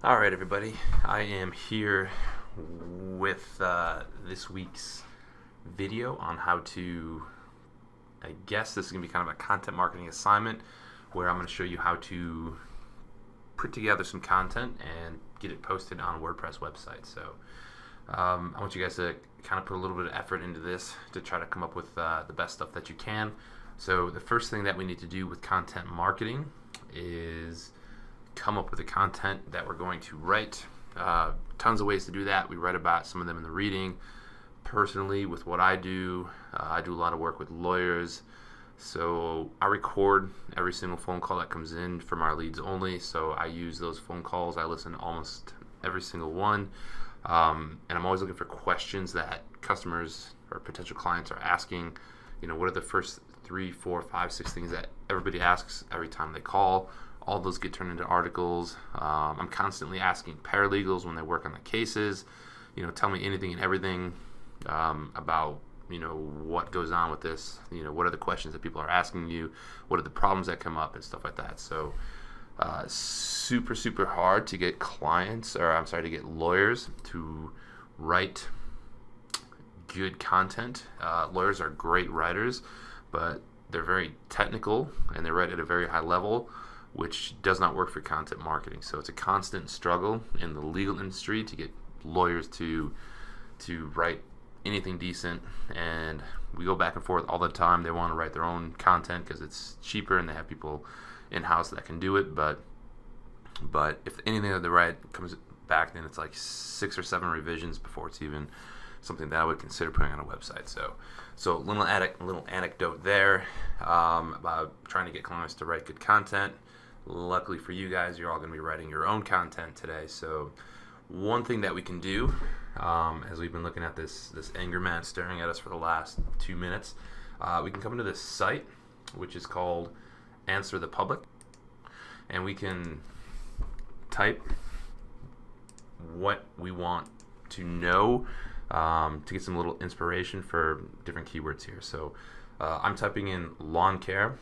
Alright everybody, I am here with this week's video on how to, I guess this is going to be kind of a content marketing assignment where I'm going to show you how to put together some content and get it posted on a WordPress website. So I want you guys to kind of put a little bit of effort into this to try to come up with the best stuff that you can. So the first thing that we need to do with content marketing is come up with the content that we're going to write. Tons of ways to do that. We read about some of them in the reading. Personally, with what I do a lot of work with lawyers, so I record every single phone call that comes in from our leads only. So I use those phone calls. I listen to almost every single one, and I'm always looking for questions that customers or potential clients are asking. You know, what are the first 3, 4, 5, 6 things that everybody asks every time they call? All those get turned into articles. I'm constantly asking paralegals when they work on the cases, you know, tell me anything and everything about, you know, what goes on with this, you know, what are the questions that people are asking you, what are the problems that come up and stuff like that. So super hard to get clients, or I'm sorry, to get lawyers to write good content. Lawyers are great writers, but they're very technical and they write at a very high level, which does not work for content marketing. So it's a constant struggle in the legal industry to get lawyers to write anything decent, and we go back and forth all the time. They want to write their own content because it's cheaper and they have people in-house that can do it, but if anything that they write comes back, then it's like 6 or 7 revisions before it's even something that I would consider putting on a website. So little anecdote there about trying to get clients to write good content. Luckily for you guys, you're all going to be writing your own content today. So one thing that we can do, as we've been looking at this angry man staring at us for the last 2 minutes, we can come into this site, which is called Answer the Public, and we can type what we want to know to get some little inspiration for different keywords here. So I'm typing in lawn care,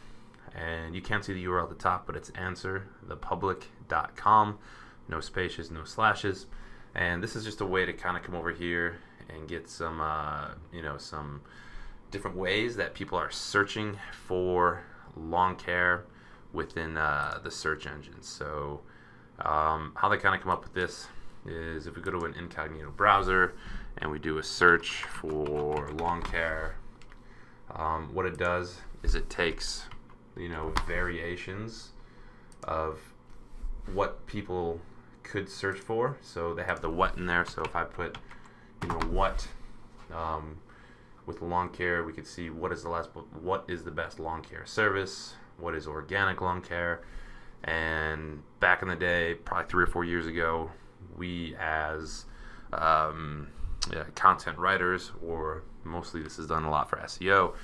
and you can't see the URL at the top, but it's answerthepublic.com. No spaces, no slashes. And this is just a way to kind of come over here and get some, you know, some different ways that people are searching for lawn care within the search engines. So how they kind of come up with this is if we go to an incognito browser and we do a search for lawn care, what it does is it takes, you know, variations of what people could search for. So they have the what in there. So if I put, you know, what with lawn care, we could see what is the best lawn care service, what is organic lawn care. And back in the day, probably 3 or 4 years ago, we as content writers, or mostly this is done a lot for SEO,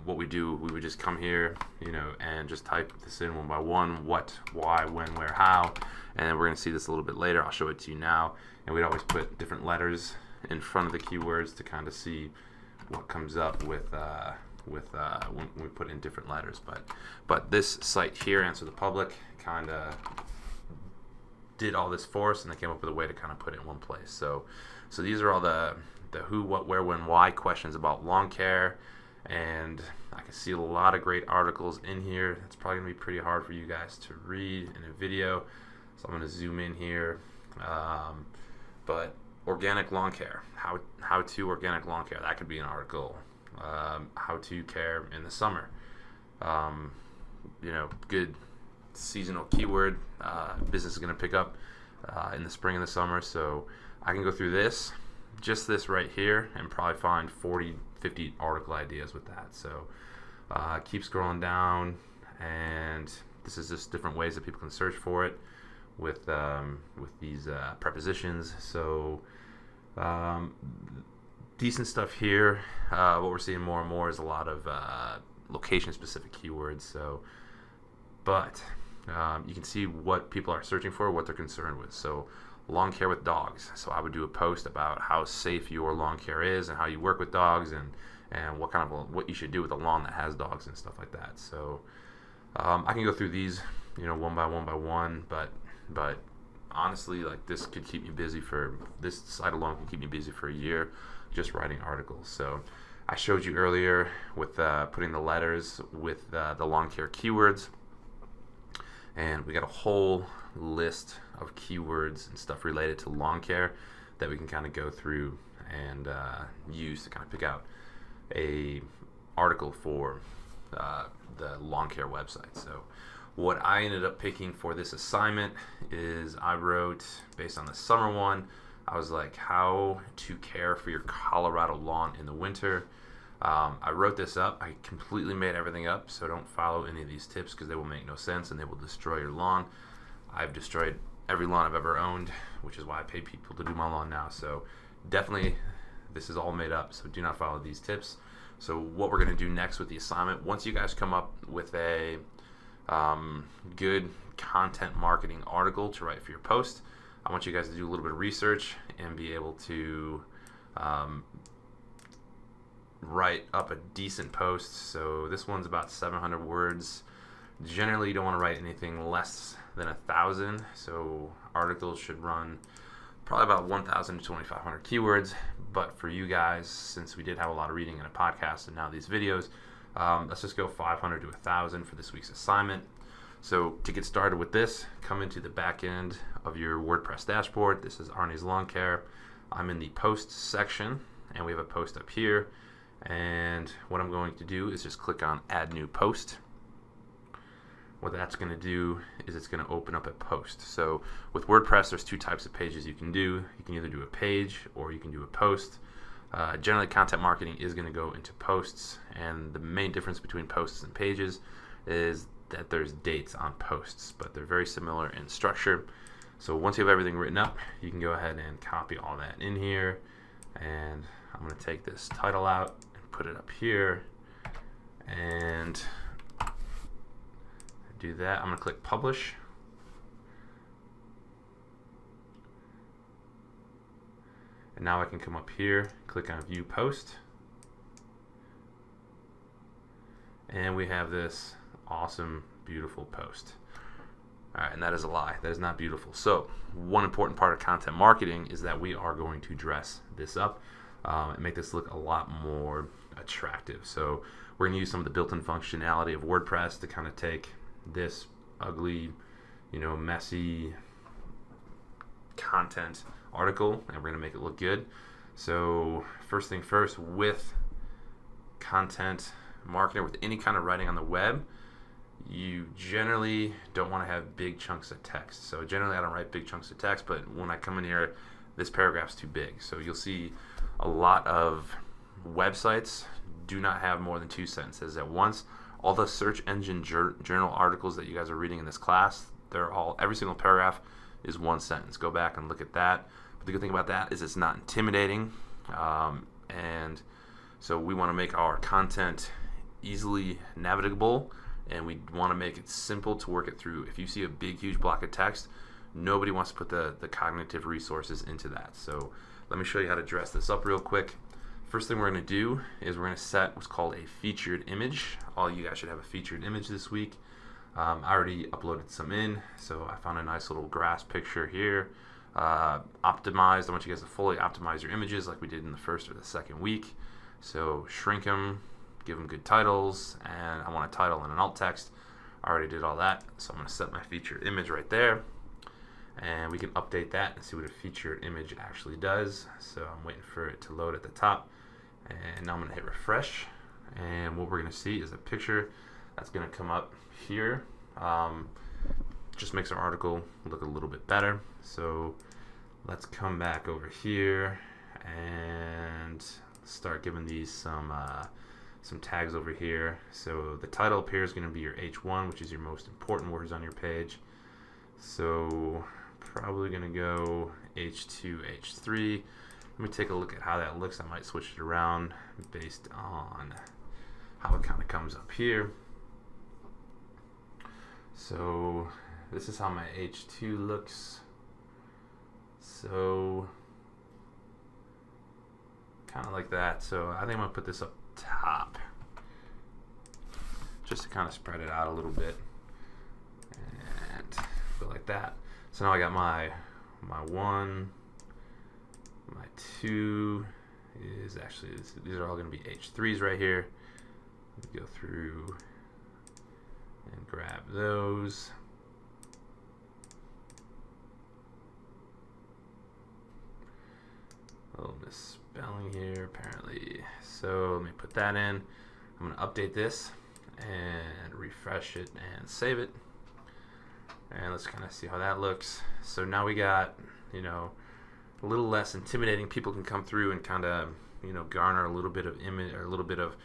what we do, we would just come here, you know, and just type this in one by one: what, why, when, where, how. And then we're going to see this a little bit later. I'll show it to you now. And we'd always put different letters in front of the keywords to kind of see what comes up with when we put in different letters. But this site here, Answer the Public, kind of did all this for us, and they came up with a way to kind of put it in one place. So these are all the who, what, where, when, why questions about lawn care. And I can see a lot of great articles in here. It's probably going to be pretty hard for you guys to read in a video, so I'm going to zoom in here. But organic lawn care, how to organic lawn care, that could be an article. How to care in the summer, you know, good seasonal keyword. Business is going to pick up in the spring and the summer. So I can go through this, just this right here, and probably find 40, 50 article ideas with that. So keep scrolling down, and this is just different ways that people can search for it with these prepositions. So decent stuff here. What we're seeing more and more is a lot of location specific keywords. So but you can see what people are searching for, what they're concerned with. So lawn care with dogs. So I would do a post about how safe your lawn care is and how you work with dogs, and what kind of what you should do with a lawn that has dogs and stuff like that. So I can go through these, you know, one by one, but honestly, like this could keep me busy for, this site alone can keep me busy for a year just writing articles. So I showed you earlier with putting the letters with the lawn care keywords, and we got a whole list of keywords and stuff related to lawn care that we can kind of go through and use to kind of pick out a article for the lawn care website. So what I ended up picking for this assignment is I wrote, based on the summer one, I was like, how to care for your Colorado lawn in the winter. I wrote this up. I completely made everything up, so don't follow any of these tips because they will make no sense and they will destroy your lawn. I've destroyed every lawn I've ever owned, which is why I pay people to do my lawn now. So definitely this is all made up, so do not follow these tips. So what we're going to do next with the assignment, once you guys come up with a good content marketing article to write for your post, I want you guys to do a little bit of research and be able to write up a decent post. So this one's about 700 words. Generally, you don't want to write anything less than 1,000. So articles should run probably about 1,000 to 2,500 keywords. But for you guys, since we did have a lot of reading in a podcast and now these videos, let's just go 500 to 1,000 for this week's assignment. So to get started with this, come into the back end of your WordPress dashboard. This is Arnie's Lawn Care. I'm in the posts section, and we have a post up here. And what I'm going to do is just click on Add New Post. What that's going to do is it's going to open up a post. So with WordPress, there's two types of pages you can do. You can either do a page or you can do a post. Generally, content marketing is going to go into posts, and the main difference between posts and pages is that there's dates on posts, but they're very similar in structure. So once you have everything written up, you can go ahead and copy all that in here, and I'm going to take this title out and put it up here and do that. I'm going to click publish. And now I can come up here, click on view post, and we have this awesome, beautiful post. All right, and that is a lie. That is not beautiful. So one important part of content marketing is that we are going to dress this up and make this look a lot more attractive. So we're going to use some of the built-in functionality of WordPress to kind of take this ugly, messy content article, and we're going to make it look good. So first thing first, with content marketing, with any kind of writing on the web, you generally don't want to have big chunks of text. So generally I don't write big chunks of text, but when I come in here, this paragraph's too big. So you'll see a lot of websites do not have more than 2 sentences at once. All the search engine journal articles that you guys are reading in this class, every single paragraph is 1 sentence. Go back and look at that. But the good thing about that is it's not intimidating, and so we want to make our content easily navigable, and we want to make it simple to work it through. If you see a big, huge block of text, nobody wants to put the cognitive resources into that. So let me show you how to dress this up real quick. First thing we're going to do is we're going to set what's called a featured image. All you guys should have a featured image this week. I already uploaded some in, so I found a nice little grass picture here. Optimized. I want you guys to fully optimize your images like we did in the first or the second week. So shrink them, give them good titles, and I want a title and an alt text. I already did all that, so I'm going to set my featured image right there, and we can update that and see what a featured image actually does. So I'm waiting for it to load at the top, and now I'm going to hit refresh, and what we're going to see is a picture that's going to come up here. Just makes our article look a little bit better. So let's come back over here and start giving these some tags over here. So the title up here is going to be your H1, which is your most important words on your page. So probably going to go H2, H3. Let me take a look at how that looks. I might switch it around based on how it kind of comes up here. So this is how my H2 looks. So kind of like that. So I think I'm going to put this up top just to kind of spread it out a little bit, and go like that. So now I got my 1, my 2 is actually, these are all going to be H3s right here. Go through and grab those. A little misspelling here apparently. So let me put that in. I'm going to update this and refresh it and save it. And let's kind of see how that looks. So now we got, you know, a little less intimidating. People can come through and kind of, you know, garner a little bit of image or a little bit of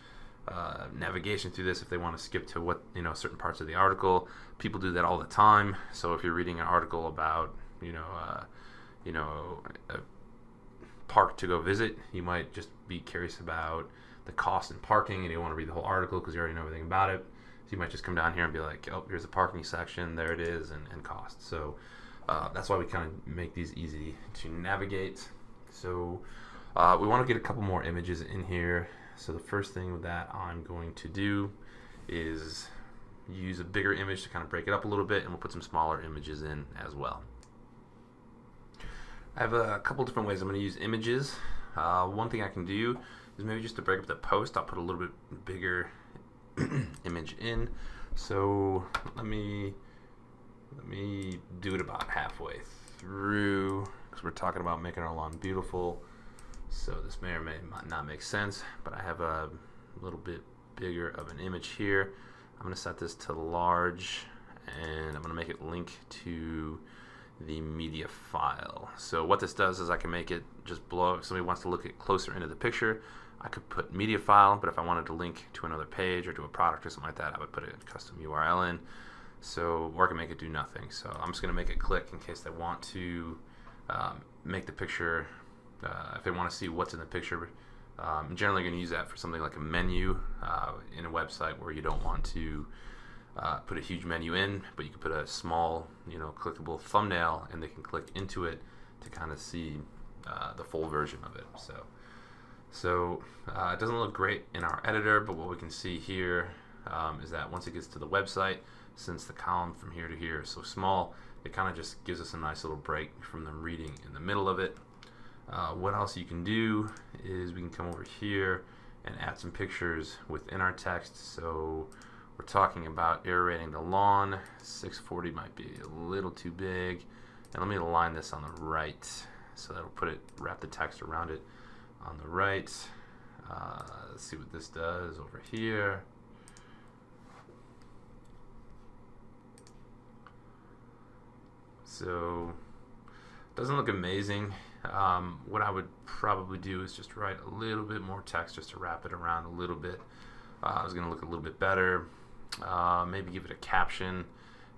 navigation through this if they want to skip to what, you know, certain parts of the article. People do that all the time. So if you're reading an article about, you know, a park to go visit, you might just be curious about the cost in parking and you want to read the whole article because you already know everything about it. So you might just come down here and be like, oh, here's the parking section, there it is, and cost. So that's why we kind of make these easy to navigate. So we want to get a couple more images in here. So the first thing that I'm going to do is use a bigger image to kind of break it up a little bit, and we'll put some smaller images in as well. I have a couple different ways I'm going to use images. One thing I can do is maybe just to break up the post, I'll put a little bit bigger image in. So let me do it about halfway through because we're talking about making our lawn beautiful. So this may or may not make sense, but I have a little bit bigger of an image here. I'm going to set this to large and I'm going to make it link to the media file. So what this does is I can make it just below. If somebody wants to look at closer into the picture, I could put media file, but if I wanted to link to another page or to a product or something like that, I would put a custom URL in. So, or I can make it do nothing. So I'm just going to make it click in case they want to make the picture, if they want to see what's in the picture. I'm generally going to use that for something like a menu in a website where you don't want to put a huge menu in, but you can put a small, you know, clickable thumbnail, and they can click into it to kind of see the full version of it. So it doesn't look great in our editor, but what we can see here is that once it gets to the website, since the column from here to here is so small, it kind of just gives us a nice little break from the reading in the middle of it. What else you can do is we can come over here and add some pictures within our text. So we're talking about aerating the lawn. 640 might be a little too big. And let me align this on the right so that'll wrap the text around it on the right. Let's see what this does over here. So it doesn't look amazing. What I would probably do is just write a little bit more text just to wrap it around a little bit. It's going to look a little bit better. Maybe give it a caption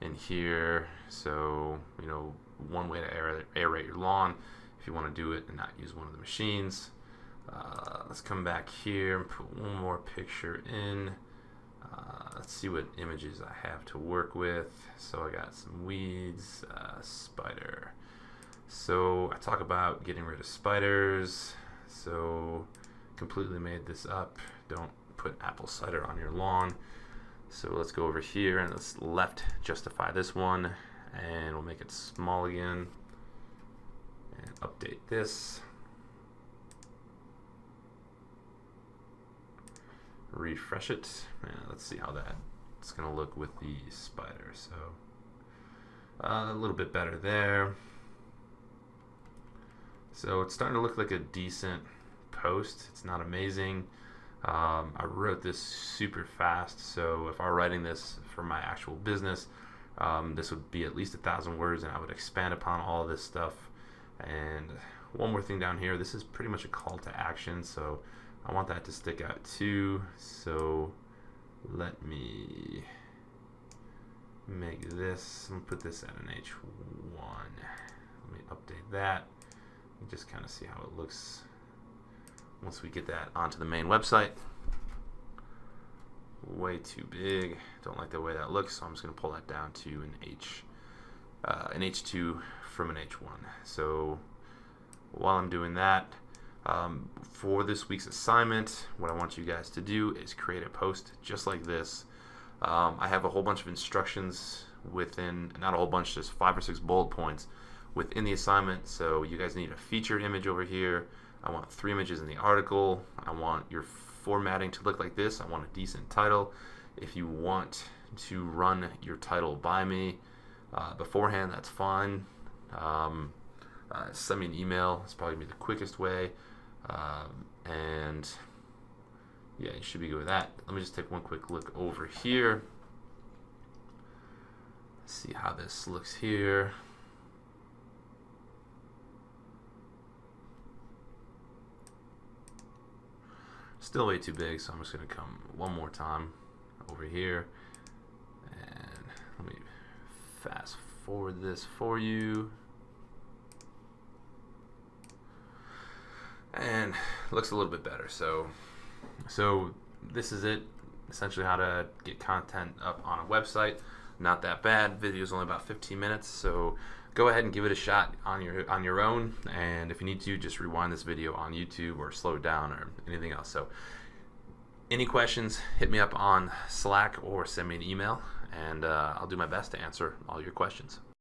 in here. So, you know, one way to aerate your lawn if you want to do it and not use one of the machines. Let's come back here and put one more picture in. Let's see what images I have to work with. So I got some weeds, spider. So I talk about getting rid of spiders. So completely made this up. Don't put apple cider on your lawn. So let's go over here and let's left justify this one, and we'll make it small again and update this. Refresh it. Let's see how that's going to look with the spider. So a little bit better there. So it's starting to look like a decent post. It's not amazing. I wrote this super fast, so if I were writing this for my actual business, this would be at least 1,000 words, and I would expand upon all of this stuff. And one more thing down here, this is pretty much a call to action, so I want that to stick out too. So let me make this, I'm gonna put this at an H1. Let me update that and just kind of see how it looks once we get that onto the main website. Way too big, don't like the way that looks, so I'm just gonna pull that down to an H2 from an H1. So while I'm doing that, for this week's assignment, what I want you guys to do is create a post just like this. I have a whole bunch of instructions within, not a whole bunch, just 5 or 6 bullet points within the assignment. So you guys need a featured image over here. I want 3 images in the article. I want your formatting to look like this. I want a decent title. If you want to run your title by me beforehand, that's fine. Send me an email. It's probably the quickest way. And yeah, you should be good with that. Let me just take one quick look over here. See how this looks here. Still way too big, so I'm just going to come one more time over here. And let me fast forward this for you. And it looks a little bit better. So this is it. Essentially how to get content up on a website. Not that bad. Video is only about 15 minutes, so go ahead and give it a shot on your own. And if you need to, just rewind this video on YouTube or slow it down or anything else. So any questions, hit me up on Slack or send me an email, and I'll do my best to answer all your questions.